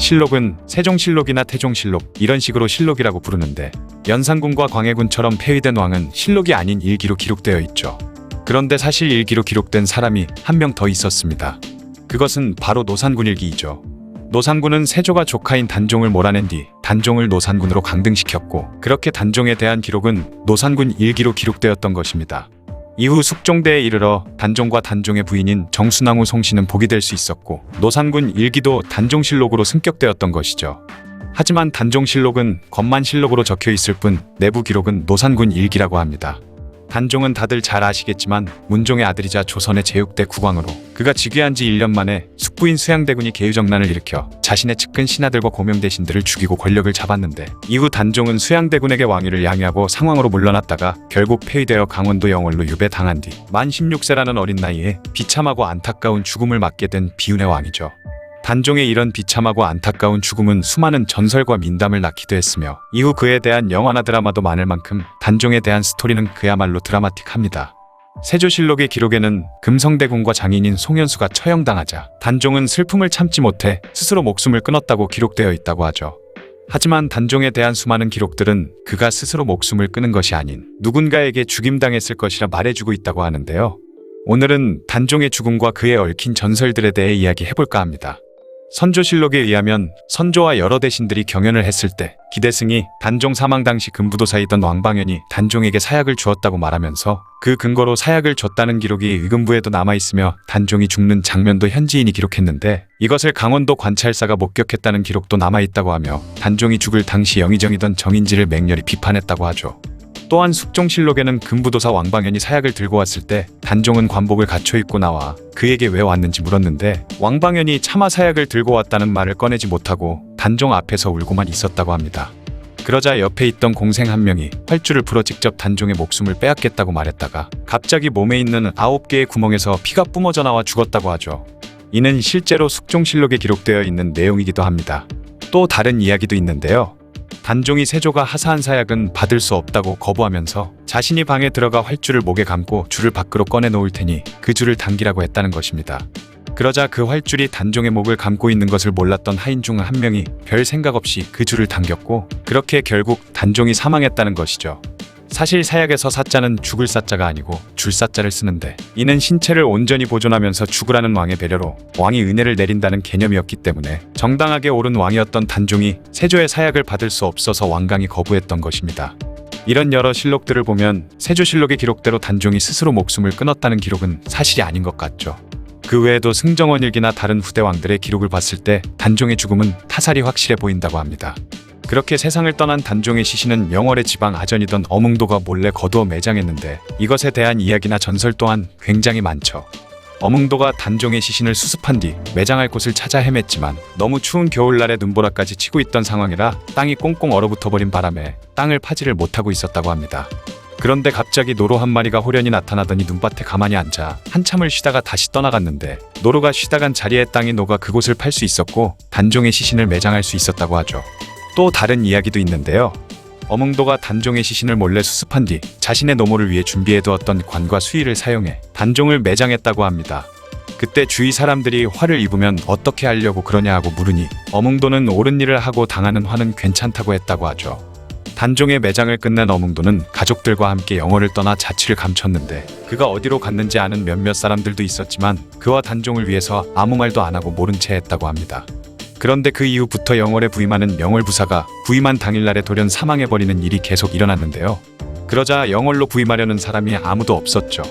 실록은 세종실록이나 태종실록 이런 식으로 실록이라고 부르는데 연산군과 광해군처럼 폐위된 왕은 실록이 아닌 일기로 기록되어 있죠. 그런데 사실 일기로 기록된 사람이 한 명 더 있었습니다. 그것은 바로 노산군 일기이죠. 노산군은 세조가 조카인 단종을 몰아낸 뒤 단종을 노산군으로 강등시켰고 그렇게 단종에 대한 기록은 노산군 일기로 기록되었던 것입니다. 이후 숙종대에 이르러 단종과 단종의 부인인 정순왕후 송씨는 복이 될 수 있었고 노산군 일기도 단종실록으로 승격되었던 것이죠. 하지만 단종실록은 겉만실록으로 적혀 있을 뿐 내부 기록은 노산군 일기라고 합니다. 단종은 다들 잘 아시겠지만 문종의 아들이자 조선의 제6대 국왕으로 그가 즉위한 지 1년 만에 숙부인 수양대군이 계유정난을 일으켜 자신의 측근 신하들과 고명대신들을 죽이고 권력을 잡았는데 이후 단종은 수양대군에게 왕위를 양위하고 상왕으로 물러났다가 결국 폐위되어 강원도 영월로 유배당한 뒤 만 16세라는 어린 나이에 비참하고 안타까운 죽음을 맞게 된 비운의 왕이죠. 단종의 이런 비참하고 안타까운 죽음은 수많은 전설과 민담을 낳기도 했으며 이후 그에 대한 영화나 드라마도 많을 만큼 단종에 대한 스토리는 그야말로 드라마틱합니다. 세조실록의 기록에는 금성대군과 장인인 송현수가 처형당하자 단종은 슬픔을 참지 못해 스스로 목숨을 끊었다고 기록되어 있다고 하죠. 하지만 단종에 대한 수많은 기록들은 그가 스스로 목숨을 끊은 것이 아닌 누군가에게 죽임당했을 것이라 말해주고 있다고 하는데요. 오늘은 단종의 죽음과 그에 얽힌 전설들에 대해 이야기해볼까 합니다. 선조실록에 의하면 선조와 여러 대신들이 경연을 했을 때 기대승이 단종 사망 당시 금부도사이던 왕방연이 단종에게 사약을 주었다고 말하면서 그 근거로 사약을 줬다는 기록이 의금부에도 남아있으며 단종이 죽는 장면도 현지인이 기록했는데 이것을 강원도 관찰사가 목격했다는 기록도 남아있다고 하며 단종이 죽을 당시 영의정이던 정인지를 맹렬히 비판했다고 하죠. 또한 숙종실록에는 금부도사 왕방연이 사약을 들고 왔을 때 단종은 관복을 갖춰 입고 나와 그에게 왜 왔는지 물었는데 왕방연이 차마 사약을 들고 왔다는 말을 꺼내지 못하고 단종 앞에서 울고만 있었다고 합니다. 그러자 옆에 있던 공생 한 명이 활주를 풀어 직접 단종의 목숨을 빼앗겠다고 말했다가 갑자기 몸에 있는 9개의 구멍에서 피가 뿜어져 나와 죽었다고 하죠. 이는 실제로 숙종실록에 기록되어 있는 내용이기도 합니다. 또 다른 이야기도 있는데요. 단종이 세조가 하사한 사약은 받을 수 없다고 거부하면서 자신이 방에 들어가 활줄을 목에 감고 줄을 밖으로 꺼내 놓을 테니 그 줄을 당기라고 했다는 것입니다. 그러자 그 활줄이 단종의 목을 감고 있는 것을 몰랐던 하인 중 한 명이 별 생각 없이 그 줄을 당겼고 그렇게 결국 단종이 사망했다는 것이죠. 사실 사약에서 사자는 죽을 사자가 아니고 줄 사자를 쓰는데 이는 신체를 온전히 보존하면서 죽으라는 왕의 배려로 왕이 은혜를 내린다는 개념이었기 때문에 정당하게 옳은 왕이었던 단종이 세조의 사약을 받을 수 없어서 완강히 거부했던 것입니다. 이런 여러 실록들을 보면 세조실록의 기록대로 단종이 스스로 목숨을 끊었다는 기록은 사실이 아닌 것 같죠. 그 외에도 승정원일기나 다른 후대 왕들의 기록을 봤을 때 단종의 죽음은 타살이 확실해 보인다고 합니다. 그렇게 세상을 떠난 단종의 시신은 영월의 지방 아전이던 어몽도가 몰래 거두어 매장했는데 이것에 대한 이야기나 전설 또한 굉장히 많죠. 어몽도가 단종의 시신을 수습한 뒤 매장할 곳을 찾아 헤맸지만 너무 추운 겨울날에 눈보라까지 치고 있던 상황이라 땅이 꽁꽁 얼어붙어버린 바람에 땅을 파지를 못하고 있었다고 합니다. 그런데 갑자기 노루 한 마리가 호련히 나타나더니 눈밭에 가만히 앉아 한참을 쉬다가 다시 떠나갔는데 노루가 쉬다 간 자리에 땅이 녹아 그곳을 팔 수 있었고 단종의 시신을 매장할 수 있었다고 하죠. 또 다른 이야기도 있는데요. 어몽도가 단종의 시신을 몰래 수습한 뒤 자신의 노모를 위해 준비해두었던 관과 수의를 사용해 단종을 매장했다고 합니다. 그때 주위 사람들이 화를 입으면 어떻게 하려고 그러냐 하고 물으니 어몽도는 옳은 일을 하고 당하는 화는 괜찮다고 했다고 하죠. 단종의 매장을 끝낸 어몽도는 가족들과 함께 영월을 떠나 자취를 감췄는데 그가 어디로 갔는지 아는 몇몇 사람들도 있었지만 그와 단종을 위해서 아무 말도 안 하고 모른 채 했다고 합니다. 그런데 그 이후부터 영월에 부임하는 영월부사가 부임한 당일날에 돌연 사망해버리는 일이 계속 일어났는데요. 그러자 영월로 부임하려는 사람이 아무도 없었죠.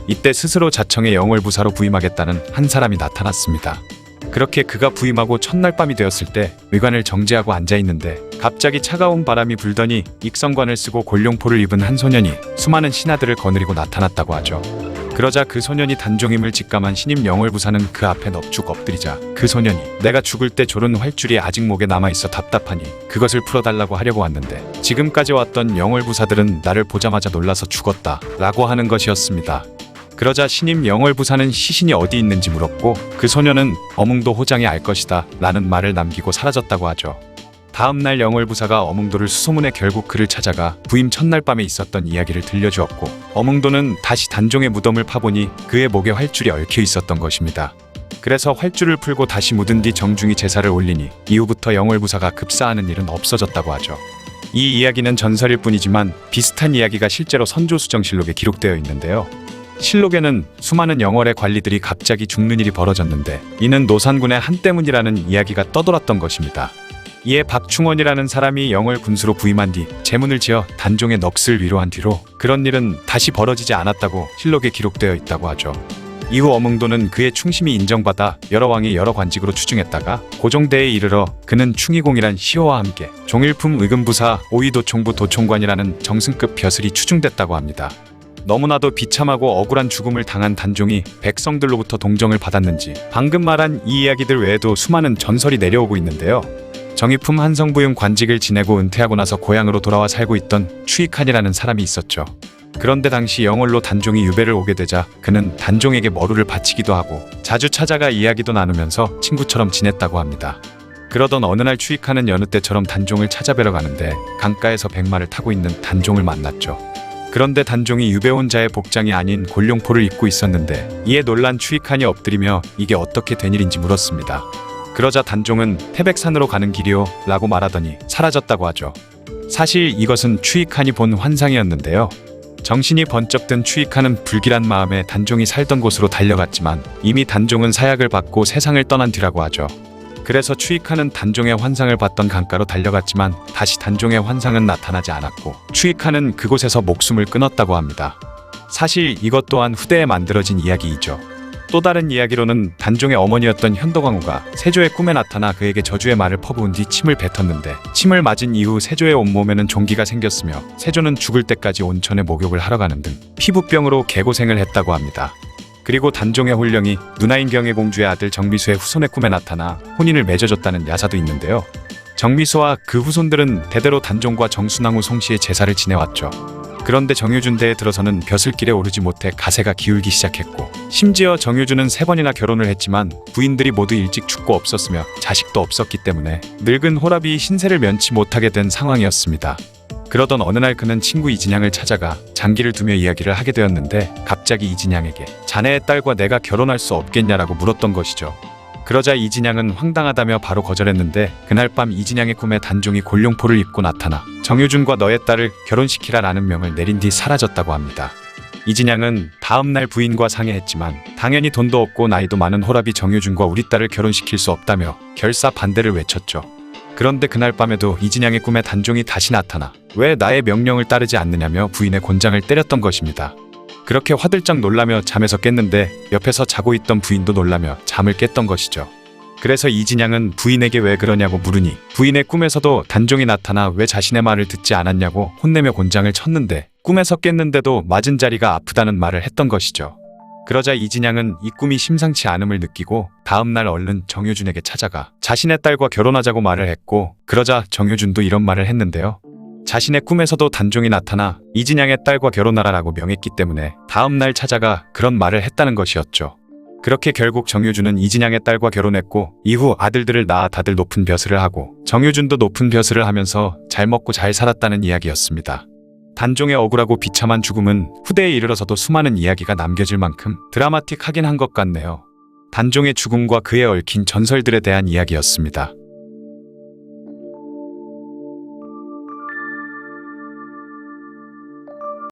이때 스스로 자청해 영월부사로 부임하겠다는 한 사람이 나타났습니다. 그렇게 그가 부임하고 첫날 밤이 되었을 때 의관을 정지하고 앉아있는데 갑자기 차가운 바람이 불더니 익성관을 쓰고 골룡포를 입은 한 소년이 수많은 신하들을 거느리고 나타났다고 하죠. 그러자 그 소년이 단종임을 직감한 신임 영월부사는 그 앞에 넙죽 엎드리자 그 소년이 내가 죽을 때 조른 활줄이 아직 목에 남아있어 답답하니 그것을 풀어달라고 하려고 왔는데 지금까지 왔던 영월부사들은 나를 보자마자 놀라서 죽었다 라고 하는 것이었습니다. 그러자 신임 영월부사는 시신이 어디 있는지 물었고 그 소년은 어몽도 호장이 알 것이다 라는 말을 남기고 사라졌다고 하죠. 다음날 영월부사가 어몽도를 수소문해 결국 그를 찾아가 부임 첫날 밤에 있었던 이야기를 들려주었고 어몽도는 다시 단종의 무덤을 파보니 그의 목에 활줄이 얽혀 있었던 것입니다. 그래서 활주를 풀고 다시 묻은 뒤 정중히 제사를 올리니 이후부터 영월부사가 급사하는 일은 없어졌다고 하죠. 이 이야기는 전설일 뿐이지만 비슷한 이야기가 실제로 선조수정실록에 기록되어 있는데요. 실록에는 수많은 영월의 관리들이 갑자기 죽는 일이 벌어졌는데 이는 노산군의 한 때문이라는 이야기가 떠돌았던 것입니다. 이에 박충원이라는 사람이 영월 군수로 부임한 뒤 제문을 지어 단종의 넋을 위로한 뒤로 그런 일은 다시 벌어지지 않았다고 실록에 기록되어 있다고 하죠. 이후 어몽도는 그의 충심이 인정받아 여러 왕이 여러 관직으로 추중했다가 고종대에 이르러 그는 충의공이란 시호와 함께 종일품 의금부사 오의도총부 도총관이라는 정승급 벼슬이 추중됐다고 합니다. 너무나도 비참하고 억울한 죽음을 당한 단종이 백성들로부터 동정을 받았는지 방금 말한 이 이야기들 외에도 수많은 전설이 내려오고 있는데요. 정의품 한성부용 관직을 지내고 은퇴하고 나서 고향으로 돌아와 살고 있던 추익한이라는 사람이 있었죠. 그런데 당시 영월로 단종이 유배를 오게 되자 그는 단종에게 머루를 바치기도 하고 자주 찾아가 이야기도 나누면서 친구처럼 지냈다고 합니다. 그러던 어느 날 추익한은 여느 때처럼 단종을 찾아뵈러 가는데 강가에서 백마를 타고 있는 단종을 만났죠. 그런데 단종이 유배온 자의 복장이 아닌 골룡포를 입고 있었는데 이에 놀란 추익한이 엎드리며 이게 어떻게 된 일인지 물었습니다. 그러자 단종은 태백산으로 가는 길이요 라고 말하더니 사라졌다고 하죠. 사실 이것은 추익한이 본 환상이었는데요. 정신이 번쩍 든 추익한은 불길한 마음에 단종이 살던 곳으로 달려갔지만 이미 단종은 사약을 받고 세상을 떠난 뒤라고 하죠. 그래서 추익한은 단종의 환상을 봤던 강가로 달려갔지만 다시 단종의 환상은 나타나지 않았고 추익한은 그곳에서 목숨을 끊었다고 합니다. 사실 이것 또한 후대에 만들어진 이야기이죠. 또 다른 이야기로는 단종의 어머니였던 현도광후가 세조의 꿈에 나타나 그에게 저주의 말을 퍼부은 뒤 침을 뱉었는데 침을 맞은 이후 세조의 온몸에는 종기가 생겼으며 세조는 죽을 때까지 온천에 목욕을 하러 가는 등 피부병으로 개고생을 했다고 합니다. 그리고 단종의 혼령이 누나인 경혜공주의 아들 정미수의 후손의 꿈에 나타나 혼인을 맺어줬다는 야사도 있는데요. 정미수와 그 후손들은 대대로 단종과 정순왕후 송씨의 제사를 지내왔죠. 그런데 정유준대에 들어서는 벼슬길에 오르지 못해 가세가 기울기 시작했고 심지어 정유준은 3번이나 결혼을 했지만 부인들이 모두 일찍 죽고 없었으며 자식도 없었기 때문에 늙은 호랍이 신세를 면치 못하게 된 상황이었습니다. 그러던 어느 날 그는 친구 이진양을 찾아가 장기를 두며 이야기를 하게 되었는데 갑자기 이진양에게 자네의 딸과 내가 결혼할 수 없겠냐라고 물었던 것이죠. 그러자 이진양은 황당하다며 바로 거절했는데 그날 밤 이진양의 꿈에 단종이 골룡포를 입고 나타나 정유준과 너의 딸을 결혼시키라라는 명을 내린 뒤 사라졌다고 합니다. 이진양은 다음날 부인과 상의했지만 당연히 돈도 없고 나이도 많은 호랍이 정유준과 우리 딸을 결혼시킬 수 없다며 결사 반대를 외쳤죠. 그런데 그날 밤에도 이진양의 꿈에 단종이 다시 나타나 왜 나의 명령을 따르지 않느냐며 부인의 곤장을 때렸던 것입니다. 그렇게 화들짝 놀라며 잠에서 깼는데 옆에서 자고 있던 부인도 놀라며 잠을 깼던 것이죠. 그래서 이진양은 부인에게 왜 그러냐고 물으니 부인의 꿈에서도 단종이 나타나 왜 자신의 말을 듣지 않았냐고 혼내며 곤장을 쳤는데 꿈에서 깼는데도 맞은 자리가 아프다는 말을 했던 것이죠. 그러자 이진양은 이 꿈이 심상치 않음을 느끼고 다음날 얼른 정유준에게 찾아가 자신의 딸과 결혼하자고 말을 했고 그러자 정유준도 이런 말을 했는데요. 자신의 꿈에서도 단종이 나타나 이진양의 딸과 결혼하라라고 명했기 때문에 다음날 찾아가 그런 말을 했다는 것이었죠. 그렇게 결국 정유준은 이진양의 딸과 결혼했고 이후 아들들을 낳아 다들 높은 벼슬을 하고 정유준도 높은 벼슬을 하면서 잘 먹고 잘 살았다는 이야기였습니다. 단종의 억울하고 비참한 죽음은 후대에 이르러서도 수많은 이야기가 남겨질 만큼 드라마틱하긴 한 것 같네요. 단종의 죽음과 그에 얽힌 전설들에 대한 이야기였습니다.